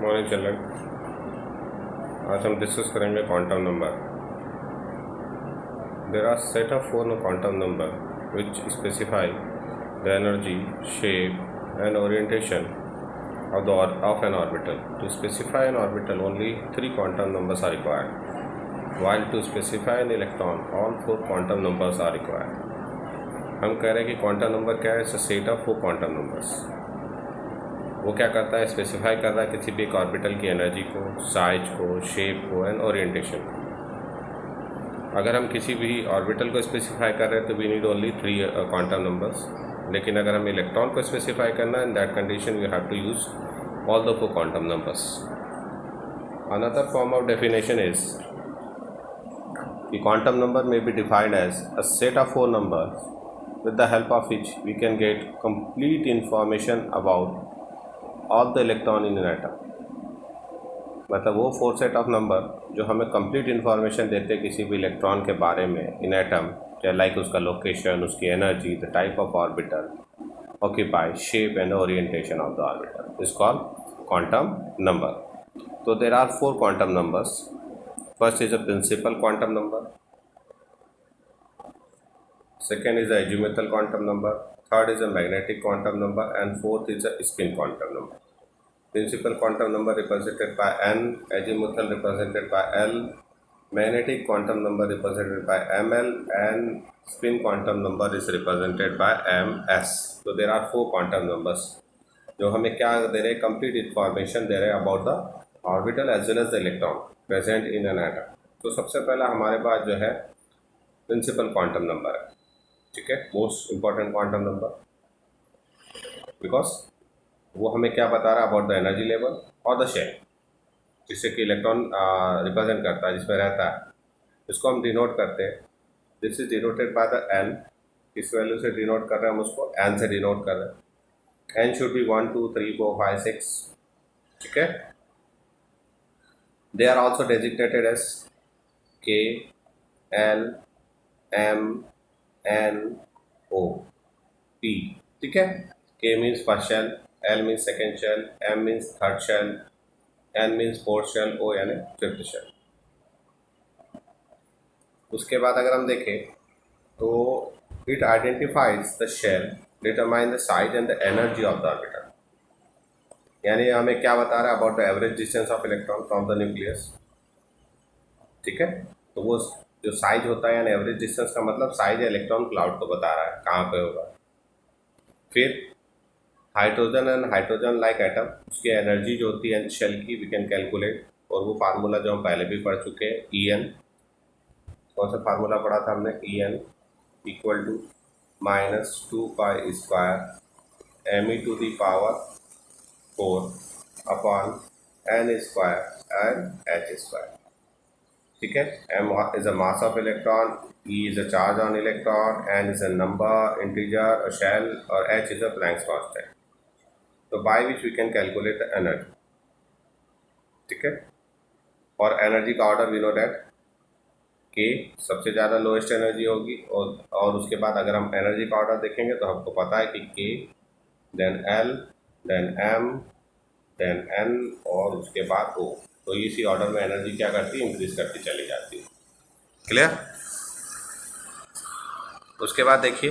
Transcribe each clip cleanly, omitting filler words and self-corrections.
Morning children. आज हम discuss करेंगे quantum number. There are set of 4 quantum number which specify the energy, shape and orientation of an orbital. To specify an orbital, only 3 quantum numbers are required, while to specify an electron, all 4 quantum numbers are required. हम कह रहे हैं कि quantum number क्या है? It's a set of 4 quantum numbers. वो क्या करता है? स्पेसिफाई कर रहा है किसी भी एक ऑर्बिटल की एनर्जी को, साइज को, शेप को एंड ओरिएंटेशन को। अगर हम किसी भी ऑर्बिटल को स्पेसिफाई कर रहे हैं तो we need only 3 quantum numbers, लेकिन अगर हम इलेक्ट्रॉन को स्पेसिफाई करना है, in that condition we have to use all the 4 quantum numbers. Another form of definition is the quantum number may be defined as a set of 4 numbers with the help of which we can get complete information about all the electron in an atom. मतलब वो 4 set of number जो हमें complete information देते हैं किसी भी electron के बारे में इन एटम, चाहे लाइक उसका लोकेशन, उसकी energy, the type of orbital occupy, shape and orientation of the orbital is called quantum number. तो there are 4 quantum numbers. First is a principal quantum number, second is a azimuthal quantum number, third is a magnetic quantum number, and fourth is a spin quantum number. Principal quantum number represented by N, azimuthal represented by L, magnetic quantum number represented by ML, and spin quantum number is represented by MS. So there are 4 quantum numbers जो हमें क्या दे रहे हैं? Complete information दे रहे हैं about the orbital as well as the electron present in an atom. तो सबसे पहला हमारे पास जो है प्रिंसिपल क्वांटम नंबर है, ठीक है, most important quantum number, because वो हमें क्या बता रहा है अबाउट द एनर्जी लेवल और द शेप, जिससे कि इलेक्ट्रॉन रिप्रेजेंट करता है, जिसमें रहता है। इसको हम डिनोट करते हैं, this is denoted by the n. किस वैल्यू से डिनोट कर रहे हैं हम उसको? एन से डिनोट कर रहे हैं। एन शुड बी 1 2 3 4 5 6, ठीक है। They are also designated as K, L, M, N, O, P, ठीक है। K means first shell, L means second shell, M means third shell, N means fourth shell, O यानी fifth shell। उसके बाद अगर हम देखें तो it identifies the shell, determine the size and the energy of the orbital। यानी हमें क्या बता रहा है? About the average distance of electron from the nucleus, ठीक है। तो वो जो साइज होता है यानी एवरेज डिस्टेंस का मतलब साइज इलेक्ट्रॉन क्लाउड को बता रहा है कहाँ पे होगा। फिर hydrogen and hydrogen like atom, उसकी एनर्जी जो होती है शेल की, वी कैन कैलकुलेट, और वो फार्मूला जो हम पहले भी पढ़ चुके हैं, ई एन। कौन सा फार्मूला पढ़ा था हमने? E n equal to -2 pi square m e to the power 4 upon n square and h square, ठीक है। m is a mass of electron, e is a charge on electron, n is a number, integer, a shell, और h is a Planck's constant, तो by which we can calculate the energy, ठीक है। और energy का order we know that k सबसे ज़्यादा lowest energy होगी, और उसके बाद अगर हम एनर्जी का ऑर्डर देखेंगे तो हमको पता है कि k, then l, then m, then n, और उसके बाद o। तो इसी ऑर्डर में एनर्जी क्या करती है? इंक्रीज करती चली जाती है। क्लियर? उसके बाद देखिए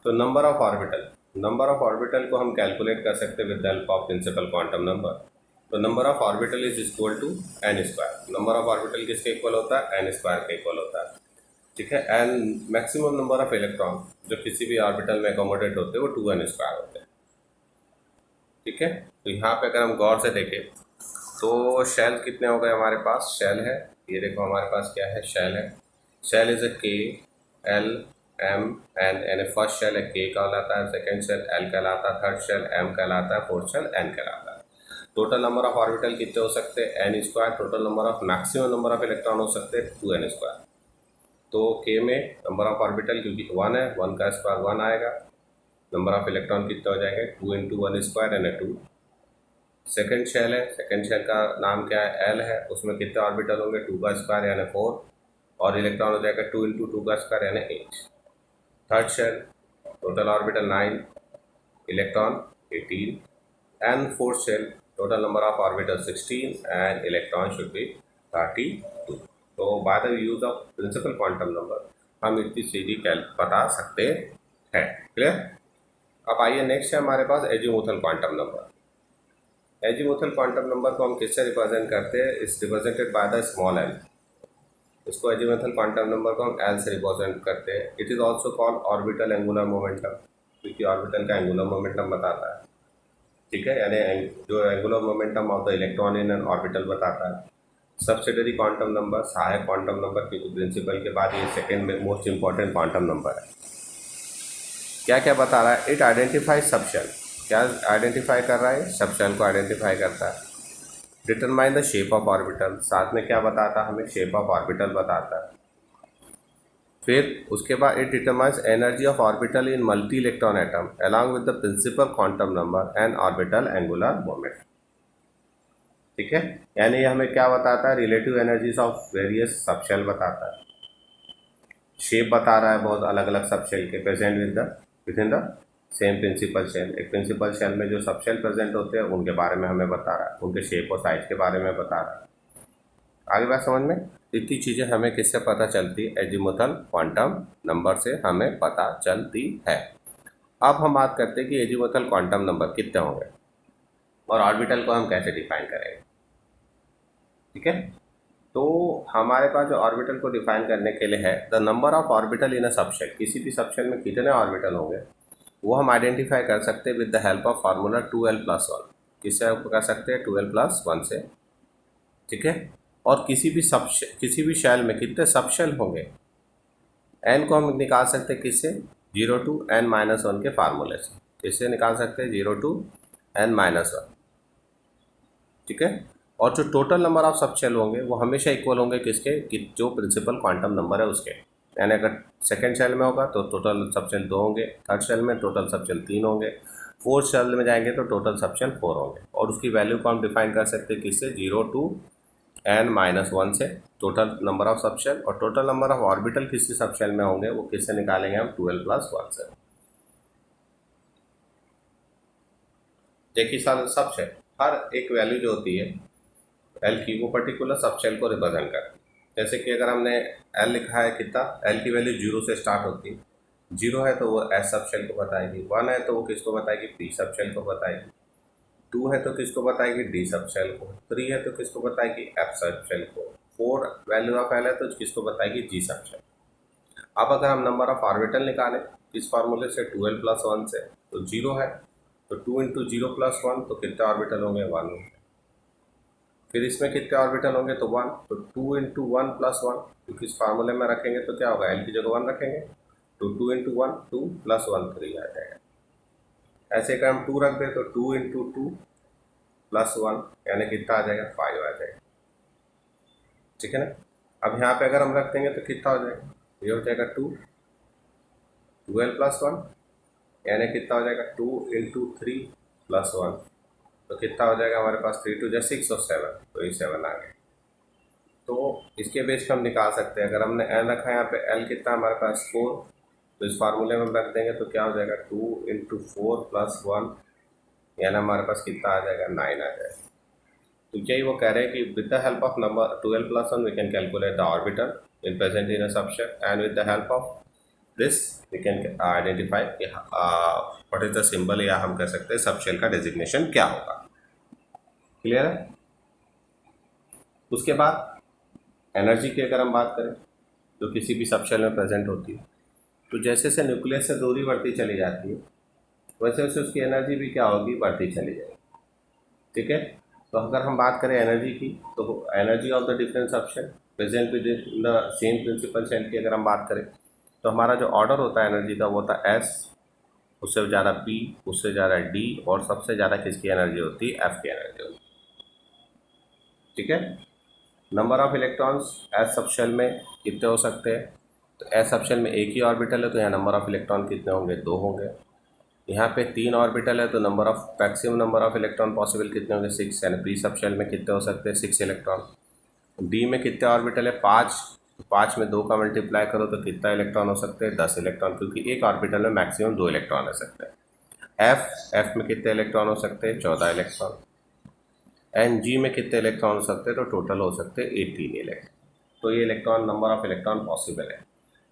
तो number of orbital, number of orbital को हम कैलकुलेट कर सकते हैं with the help of principal quantum number. तो number of orbital is equal to n square. Number of orbital किसके इक्वल होता है? एन स्क्वायर के इक्वल होता है, ठीक है। And maximum number of electron जो किसी भी ऑर्बिटल में अकोमोडेट होते हैं वो 2n स्क्वायर होते हैं, ठीक है। तो यहाँ पे अगर हम गौर से देखें तो शेल कितने हो गए हमारे पास? शेल है, ये देखो हमारे पास क्या है? शेल है। शेल इज अ के, एल, एम, एन, यानी फर्स्ट शेल है के कहलाता है, सेकंड शेल एल कहलाता है, थर्ड शेल एम कहलाता है, फोर्थ शेल एन कहलाता है। टोटल नंबर ऑफ ऑर्बिटल कितने हो सकते हैं? N square. Total number of maximum number of electron हो सकते हैं 2n स्क्वायर। तो के में नंबर ऑफ ऑर्बिटल क्योंकि 1 है, 1 का स्क्वायर 1 आएगा, नंबर ऑफ इलेक्ट्रॉन कितने हो जाएंगे? 2 × 1 स्क्वायर यानी 2। सेकेंड शेल है, सेकेंड शेल का नाम क्या है? एल है, उसमें कितने ऑर्बिटल होंगे? 2 का स्क्वायर यानी 4, और इलेक्ट्रॉन हो जाएगा 2 × 2 का स्क्वायर यानी 8। Third shell total orbital 9, electron 18, and fourth shell total number of orbitals 16 and electron should be 32. तो by the use of principal quantum number हम इतनी सीधी बता सकते हैं। क्लियर। अब आइए नेक्स्ट है हमारे पास azimuthal quantum number. Azimuthal quantum number को हम किससे रिप्रेजेंट करते हैं? Is represented by the small l. इसको एजीमुथल क्वांटम नंबर को हम एल से रिप्रेजेंट करते हैं। It is also called orbital angular momentum, क्योंकि ऑर्बिटल का एंगुलर मोमेंटम बताता है। ठीक है, यानी जो angular momentum of the electron in an orbital बताता है। सब्सिडरी क्वांटम नंबर, सहायक क्वांटम नंबर, क्योंकि प्रिंसिपल के बाद ये सेकेंड में मोस्ट इंपॉर्टेंट क्वांटम नंबर है। क्या क्या बता रहा है? It identify subshell. क्या आइडेंटिफाई कर रहा है? सबशेल को आइडेंटिफाई करता है। Determine the shape of orbital, साथ में क्या बताता है? हमें शेप ऑफ ऑर्बिटल बताता है। फिर उसके बाद it determines energy of orbital in multi electron atom along with the principal quantum number and orbital angular moment. ठीक है, यानी ये हमें क्या बताता है? Relative energies of various subshell बताता है। शेप बता रहा है बहुत अलग अलग सबशेल के present within the same principal shell. एक प्रिंसिपल शेल में जो सबशेल प्रेजेंट होते हैं उनके बारे में हमें बता रहा है, उनके शेप और साइज के बारे में बता रहा है। आगे बात समझ में? इतनी चीज़ें हमें किससे पता चलती है? एजीमुथल क्वांटम नंबर से हमें पता चलती है। अब हम बात करते हैं कि एजीमुथल क्वांटम नंबर कितने होंगे और ऑर्बिटल को हम कैसे डिफाइन करेंगे। ठीक है, तो हमारे पास जो ऑर्बिटल को डिफाइन करने के लिए है, the number of orbital in a subshell, किसी भी सबशेल में कितने ऑर्बिटल होंगे वो हम आइडेंटिफाई कर सकते हैं with the help of formula 2l+1। किससे हम कर सकते हैं? 2l+1 से। ठीक है, और किसी भी शेल में कितने सबशेल होंगे n को हम निकाल सकते हैं किससे? 0 to n-1 के फार्मूले से। किससे निकाल सकते हैं? 0 to n-1। ठीक है, और जो टोटल नंबर ऑफ सबशेल होंगे वो हमेशा इक्वल होंगे किसके? जो प्रिंसिपल क्वांटम नंबर है उसके। यानी अगर सेकेंड शेल में होगा तो टोटल सबशेल 2 होंगे, थर्ड शेल में टोटल सबशेल 3 होंगे, फोर्थ शेल में जाएंगे तो टोटल सबशेल 4 होंगे। और उसकी वैल्यू को हम डिफाइन कर सकते हैं किससे? 0 to n-1 से टोटल नंबर ऑफ सबशेल, और टोटल नंबर ऑफ ऑर्बिटल किसी सबशेल में होंगे वो किससे निकालेंगे हम? 2l+1 से। देखिए सबशेल हर एक वैल्यू जो होती है एल की, वो पर्टिकुलर सबशेल को रिप्रेजेंट करती है। जैसे कि अगर हमने एल लिखा है कितना, एल की वैल्यू 0 से स्टार्ट होती है। 0 है तो वो एस सबशेल को बताएगी, 1 है तो वो किसको बताएगी? पी सबशेल को बताएगी, 2 है तो किसको बताएगी? डी सबशेल को, 3 है तो किसको बताएगी? एफ सबशेल को, 4 वैल्यू ऑफ एल है तो किसको बताएगी? जी सबशेल। अब अगर हम नंबर ऑफ ऑर्बिटल निकालें इस फार्मूले से 2l+1 से, तो 0 है तो 2 × 0+1 तो कितने ऑर्बिटल होंगे? 1 होंगे। फिर इसमें कितने ऑर्बिटल होंगे? तो 1, तो 2 × 1+1, क्योंकि इस फार्मूले में रखेंगे तो क्या होगा? एल की जगह 1 रखेंगे तो 2 × 1 2 + 1 3 आ जाएगा। ऐसे अगर हम 2 रख दें तो 2 × 2 + 1 यानी कितना आ जाएगा? 5 आ जाएगा। ठीक है ना। अब यहाँ पे अगर हम रख देंगे तो कितना हो जाएगा? ये हो जाएगा 2l+1 यानी कितना हो जाएगा? 2 × 3+1 तो कितना हो जाएगा हमारे पास? 3 × 6 और 7, तो ये 7 आ गया। तो इसके बेस पर हम निकाल सकते हैं। अगर हमने एल रखा है यहाँ पे, एल कितना हमारे पास? 4, तो इस फार्मूले में हम रख देंगे तो क्या हो जाएगा? 2 × 4+1 यानी हमारे पास कितना आ जाएगा? 9 आ जाएगा। तो यही वो कह रहे हैं कि with the help of number 2l+1 we can calculate the orbital in present in a subshell, and with the help of this we can identify what is the symbol, या हम कह सकते हैं सबशेल का डेजिग्नेशन क्या होगा। Clear है। उसके बाद एनर्जी की अगर हम बात करें जो किसी भी सबशेल में प्रेजेंट होती है, तो जैसे जैसे न्यूक्लियस से दूरी बढ़ती चली जाती है वैसे वैसे उसकी एनर्जी भी क्या होगी? बढ़ती चली जाएगी। ठीक है, तो अगर हम बात करें एनर्जी की, तो energy of the different subshell present within the same principal shell की अगर हम बात करें, तो हमारा जो ऑर्डर होता है एनर्जी का वो होता है एस, उससे ज़्यादा पी, उससे ज़्यादा डी, और सबसे ज़्यादा किसकी एनर्जी होती है? एफ की एनर्जी होती है। ठीक है, number of electrons S subshell में कितने हो सकते हैं? तो एस सबशेल में एक ही ऑर्बिटल है तो यहाँ नंबर ऑफ इलेक्ट्रॉन कितने होंगे? 2 होंगे। यहाँ पे 3 ऑर्बिटल है तो number of maximum number of electron possible कितने होंगे? 6, यानी पी सबशेल में कितने हो सकते हैं? 6 इलेक्ट्रॉन। डी में कितने ऑर्बिटल है? 5, तो 5 में 2 का मल्टीप्लाई करो तो कितना इलेक्ट्रॉन हो सकते हैं? 10 इलेक्ट्रॉन, क्योंकि एक ऑर्बिटल में मैक्सिमम 2 इलेक्ट्रॉन रह सकते हैं। एफ में कितने इलेक्ट्रॉन हो सकते हैं? 14 इलेक्ट्रॉन। एंड जी में कितने इलेक्ट्रॉन हो सकते हैं, तो टोटल हो सकते हैं 18 इलेक्ट्रॉन। तो ये electron number of electron possible है।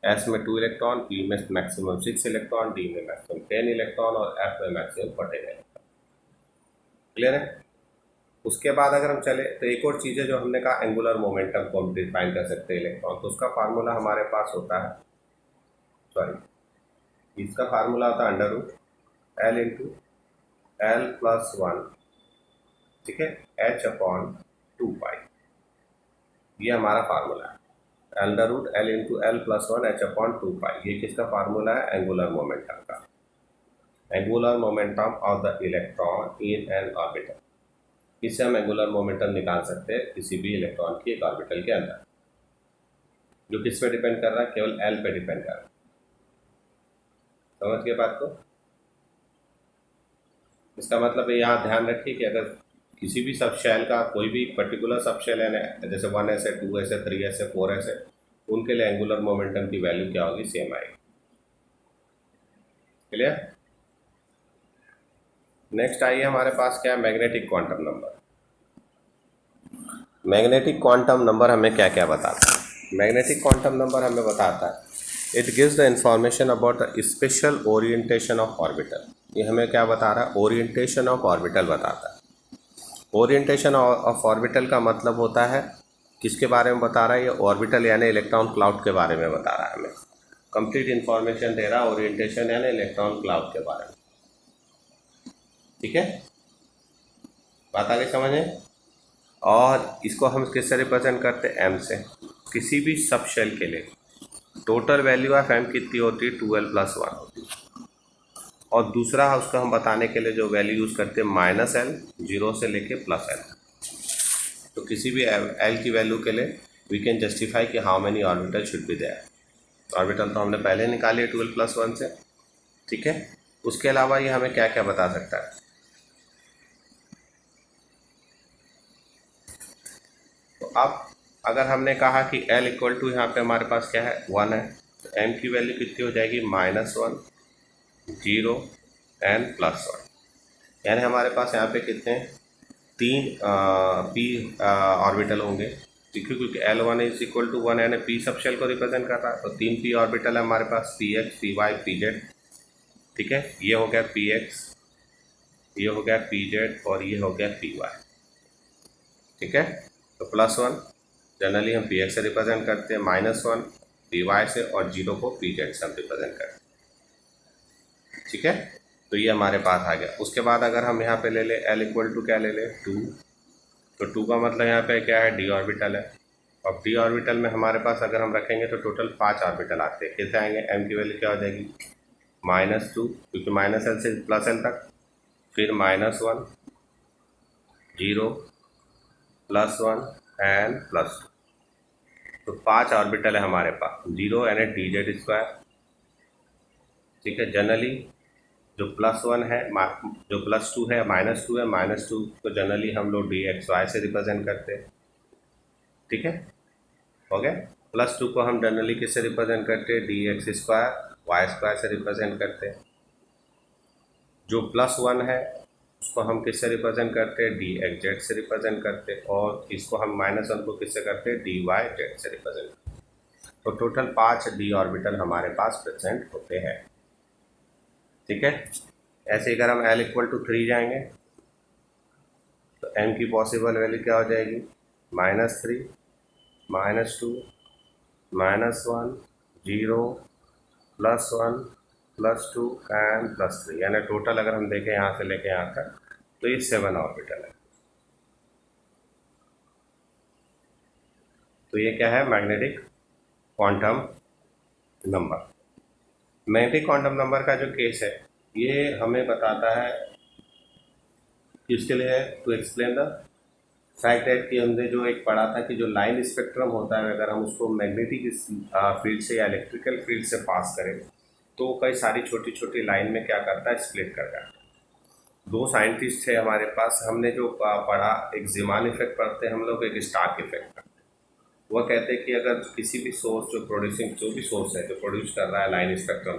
एस में 2 इलेक्ट्रॉन, ई में मैक्सिमम 6 इलेक्ट्रॉन, डी में मैक्सिमम 10 इलेक्ट्रॉन और एफ में मैक्सिमम 14 इलेक्ट्रॉन। क्लियर है। उसके बाद अगर हम चले तो एक और चीज़ है जो हमने कहा, एंगुलर मोमेंटम को हम डिफाइन कर सकते हैं इलेक्ट्रॉन। तो उसका फार्मूला हमारे पास होता है, सॉरी इसका फार्मूला होता है under root l into l plus one, ठीक है, एच अपॉन 2 पाई। ये हमारा फार्मूला है, under root l into l plus one h upon 2 pi. ये किसका फार्मूला है, एंगुलर मोमेंटम का। Angular momentum of the electron in an orbital. इससे हम एंगुलर मोमेंटम निकाल सकते हैं किसी भी इलेक्ट्रॉन की एक ऑर्बिटल के अंदर, जो किस पे डिपेंड कर रहा है, केवल एल पे डिपेंड कर रहा है। समझ गए बात को। इसका मतलब है यहाँ ध्यान रखिए कि अगर किसी भी सब शेल का कोई भी पर्टिकुलर सब शेल है, जैसे 1s है, 2s है, 3s है, 4s है, उनके लिए एंगुलर मोमेंटम की वैल्यू क्या होगी, सेम आएगी। क्लियर। नेक्स्ट आइए हमारे पास क्या है, magnetic quantum number. Magnetic quantum number हमें क्या क्या बताता है। मैग्नेटिक क्वांटम नंबर हमें बताता है, it gives the information about the special orientation of orbital. ये हमें क्या बता रहा है, ओरिएंटेशन ऑफ ऑर्बिटल बताता है। ओरिएंटेशन ऑफ ऑर्बिटल का मतलब होता है, किसके बारे में बता रहा है, ये ऑर्बिटल यानी इलेक्ट्रॉन क्लाउड के बारे में बता रहा है हमें। कंप्लीट इन्फॉर्मेशन दे रहा है ओरिएंटेशन यानी इलेक्ट्रॉन क्लाउड के बारे में। ठीक है, बात आगे समझें। और इसको हम किससे रिप्रेजेंट करते हैं, एम से। किसी भी सब शेल के लिए टोटल वैल्यू ऑफ एम कितनी होती है, 2l+1 होती है। और दूसरा उसका हम बताने के लिए जो वैल्यू यूज़ करते हैं, -l, 0 से लेके +l। तो किसी भी l की वैल्यू के लिए वी कैन जस्टिफाई कि how many orbital should be there. Orbital तो हमने पहले निकाली है 2l+1 से। ठीक है, उसके अलावा ये हमें क्या क्या बता सकता है। तो अब अगर हमने कहा कि l इक्वल टू यहाँ पे हमारे पास क्या है, 1 है, तो m की वैल्यू कितनी हो जाएगी, -1, 0 एंड +1। यानी हमारे पास यहाँ पे कितने 3 p ऑर्बिटल होंगे। ठीक है, क्योंकि L1 इज इक्वल टू 1 यानी p सब शेल को रिप्रेजेंट कर रहा है, तो 3 p ऑर्बिटल है हमारे पास, px, py, pz। ठीक है, ये हो गया px, ये हो गया pz और ये हो गया py। ठीक है, तो +1 जनरली हम px से रिप्रेजेंट करते हैं, -1 py से और 0 को pz से हम रिप्रेजेंट करते हैं। ठीक है, तो ये हमारे पास आ गया। उसके बाद अगर हम यहाँ पे ले ले l इक्वल टू क्या ले ले 2, तो 2 का मतलब यहाँ पे क्या है, d ऑर्बिटल है। अब d ऑर्बिटल में हमारे पास अगर हम रखेंगे तो टोटल 5 ऑर्बिटल आते हैं। कैसे आएंगे, m की वैल्यू क्या हो जाएगी, -2, क्योंकि -l से +l तक, फिर -1, 0, +1 एंड +2। तो 5 ऑर्बिटल है हमारे पास, 0 यानी dz²। ठीक है, जनरली जो +1 है, जो +2 है, -2 है, -2 को जनरली हम लोग dxy से रिप्रेजेंट करते हैं। ठीक है, हो गया। +2 को हम जनरली किससे रिप्रेजेंट करते हैं, dx² y² से रिप्रेजेंट करते हैं। जो +1 है उसको हम किससे रिप्रेजेंट करते हैं, dxz से रिप्रेजेंट करते हैं। और इसको हम -1 को किससे करते हैं, dyz से रिप्रेजेंट करते हैं। तो टोटल 5 d ऑर्बिटल हमारे पास प्रेजेंट होते हैं। ठीक है, ऐसे अगर हम l इक्वल टू 3 जाएंगे तो m की पॉसिबल वैल्यू क्या हो जाएगी, -3, -2, -1, 0, +1, +2 एंड +3। यानी टोटल अगर हम देखें यहाँ से लेके यहाँ तक तो ये 7 ऑर्बिटल है। तो ये क्या है, magnetic quantum number. Magnetic quantum number का जो केस है ये हमें बताता है, इसके लिए है to explain the fact that कि हमने जो एक पढ़ा था कि जो लाइन स्पेक्ट्रम होता है, अगर हम उसको मैग्नेटिक फील्ड से या इलेक्ट्रिकल फील्ड से पास करें तो कई सारी छोटी छोटी लाइन में क्या करता है, स्प्लिट कर जाता है। 2 साइंटिस्ट थे हमारे पास, हमने जो पढ़ा, एक ज़ीमान इफेक्ट पढ़ते हैं हम लोग, एक स्टार्क इफेक्ट पढ़ते हैं। वह कहते हैं कि अगर किसी भी सोर्स जो भी सोर्स है जो प्रोड्यूस कर रहा है लाइन स्पेक्ट्रम,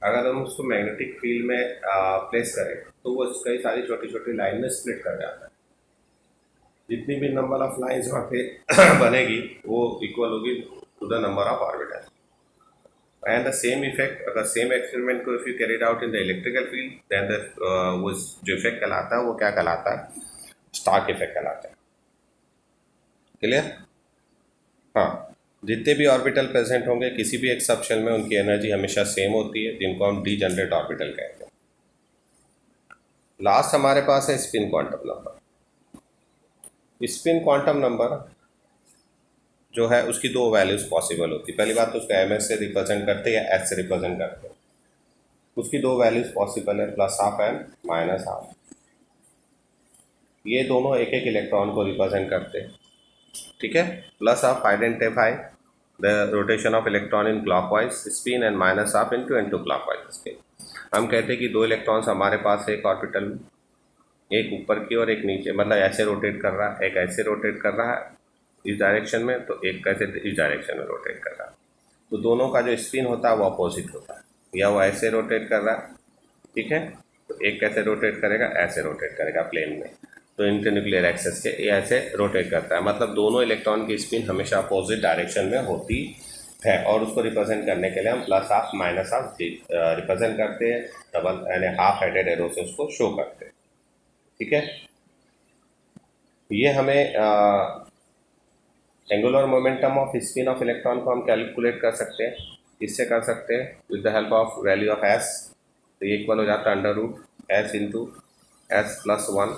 अगर हम उसको मैग्नेटिक फील्ड में प्लेस करें तो वो कई सारी छोटी छोटी लाइन में स्प्लिट कर जाता है। जितनी भी नंबर ऑफ लाइंस वहाँ पे बनेगी वो इक्वल होगी to the number of orbital. And the same effect, अगर सेम एक्सपेरिमेंट को if you carried out in the electrical field, then the वो जो इफेक्ट कहलाता है वो क्या कहलाता है, स्टार्क इफेक्ट कहलाता है। क्लियर? हाँ, जितने भी ऑर्बिटल प्रेजेंट होंगे किसी भी एक सब शेल में उनकी एनर्जी हमेशा सेम होती है, जिनको हम डीजनरेट ऑर्बिटल कहते हैं। लास्ट हमारे पास है spin quantum number. Spin quantum number जो है उसकी दो वैल्यूज पॉसिबल होती है। पहली बात तो उसको एम से रिप्रेजेंट करते हैं या एच से रिप्रेजेंट करते हैं। उसकी दो वैल्यूज पॉसिबल है, +12 एंड -12। ये दोनों एक एक इलेक्ट्रॉन को रिप्रेजेंट करते हैं, ठीक है। +12 identify the rotation of electron in clockwise spin and -12 into anti clockwise spin. हम कहते हैं कि दो इलेक्ट्रॉन्स हमारे पास है एक ऑर्बिटल में, एक ऊपर की और एक नीचे, मतलब ऐसे रोटेट कर रहा है, एक ऐसे रोटेट कर रहा है इस डायरेक्शन में, तो एक कैसे इस डायरेक्शन में रोटेट कर रहा है। तो दोनों का जो स्पिन होता है वो अपोजिट होता है, या वो ऐसे रोटेट कर रहा है, ठीक है, तो एक कैसे रोटेट करेगा, ऐसे रोटेट करेगा प्लेन में, तो इंटरन्यूक्लियर एक्सेस के ये ऐसे रोटेट करता है। मतलब दोनों इलेक्ट्रॉन की स्पिन हमेशा अपोजिट डायरेक्शन में होती है। और उसको रिप्रेजेंट करने के लिए हम +12 -12 रिप्रेजेंट करते हैं, डबल यानी हाफ हेडेड एरो से उसको शो करते हैं, ठीक है। ये हमें angular momentum off spin off electron को हम कैलकुलेट कर सकते हैं, इससे कर सकते हैं with the help of value of S. तो ये इक्वल हो जाता है √s into S+1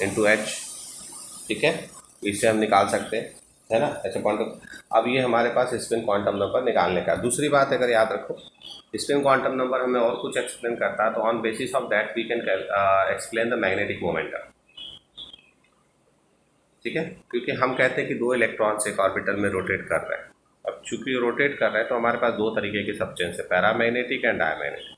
into H, ठीक है। इससे हम निकाल सकते हैं, है ना, ऐसे क्वांटम। अब ये हमारे पास स्पिन क्वांटम नंबर निकालने का। दूसरी बात अगर याद रखो, स्पिन क्वांटम नंबर हमें और कुछ एक्सप्लेन करता है, तो on basis of that we can explain the magnetic momentum, ठीक है। क्योंकि हम कहते हैं कि दो इलेक्ट्रॉन्स एक ऑर्बिटल में रोटेट कर रहे हैं। अब चूंकि रोटेट कर रहे हैं तो हमारे पास दो तरीके के सब्सटेंस है, पैरामैग्नेटिक एंड डायमैग्नेटिक।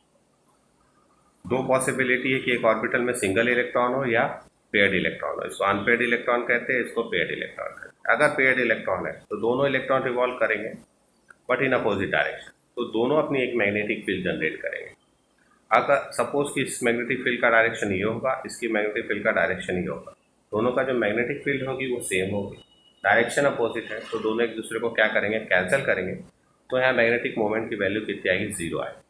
दो पॉसिबिलिटी है कि एक ऑर्बिटल में सिंगल इलेक्ट्रॉन हो या पेयर्ड इलेक्ट्रॉन हो। इसको अनपेयर्ड इलेक्ट्रॉन कहते हैं, इसको पेयर्ड इलेक्ट्रॉन कहते हैं। अगर पेयर्ड इलेक्ट्रॉन है तो दोनों इलेक्ट्रॉन रिवॉल्व करेंगे बट इन अपोजिट डायरेक्शन, तो दोनों अपनी एक मैग्नेटिक फील्ड जनरेट करेंगे। अगर सपोज कि इस मैग्नेटिक फील्ड का डायरेक्शन ये होगा, इसकी मैग्नेटिक फील्ड का डायरेक्शन ये होगा, दोनों का जो मैग्नेटिक फील्ड होगी वो सेम होगी, डायरेक्शन अपोजिट है, तो दोनों एक दूसरे को क्या करेंगे, कैंसिल करेंगे। तो यहाँ मैग्नेटिक मोमेंट की वैल्यू कितनी आएगी, 0 आएगी।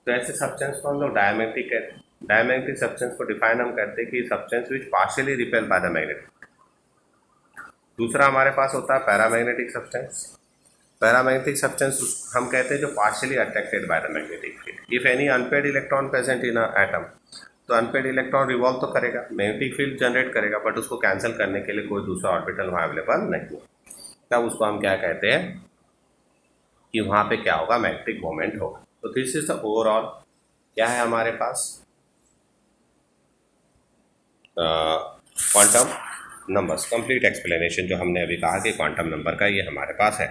तो ऐसे सब्सटेंस को हम लोग डायमैग्नेटिक कहते हैं। डायमैग्नेटिक सब्सटेंस को डिफाइन हम करते हैं कि substance which partially repel by the magnetic. दूसरा हमारे पास होता है पैरामैग्नेटिक सब्सटेंस। पैरामैग्नेटिक सब्सटेंस हम कहते हैं जो partially attracted by the magnetic field. If any unpaired electron present in a atom, तो अनपेयर्ड इलेक्ट्रॉन रिवॉल्व तो करेगा, मैग्नेटिक फील्ड जनरेट करेगा, बट उसको कैंसिल करने के लिए कोई दूसरा ऑर्बिटल वहाँ अवेलेबल नहीं है। तब उसको हम क्या कहते हैं कि वहाँ पे क्या होगा, मैग्नेटिक मोमेंट होगा। तो दिस इज द ओवरऑल क्या है हमारे पास क्वांटम नंबर्स, कंप्लीट एक्सप्लेनेशन जो हमने अभी कहा कि क्वांटम नंबर का ये हमारे पास है।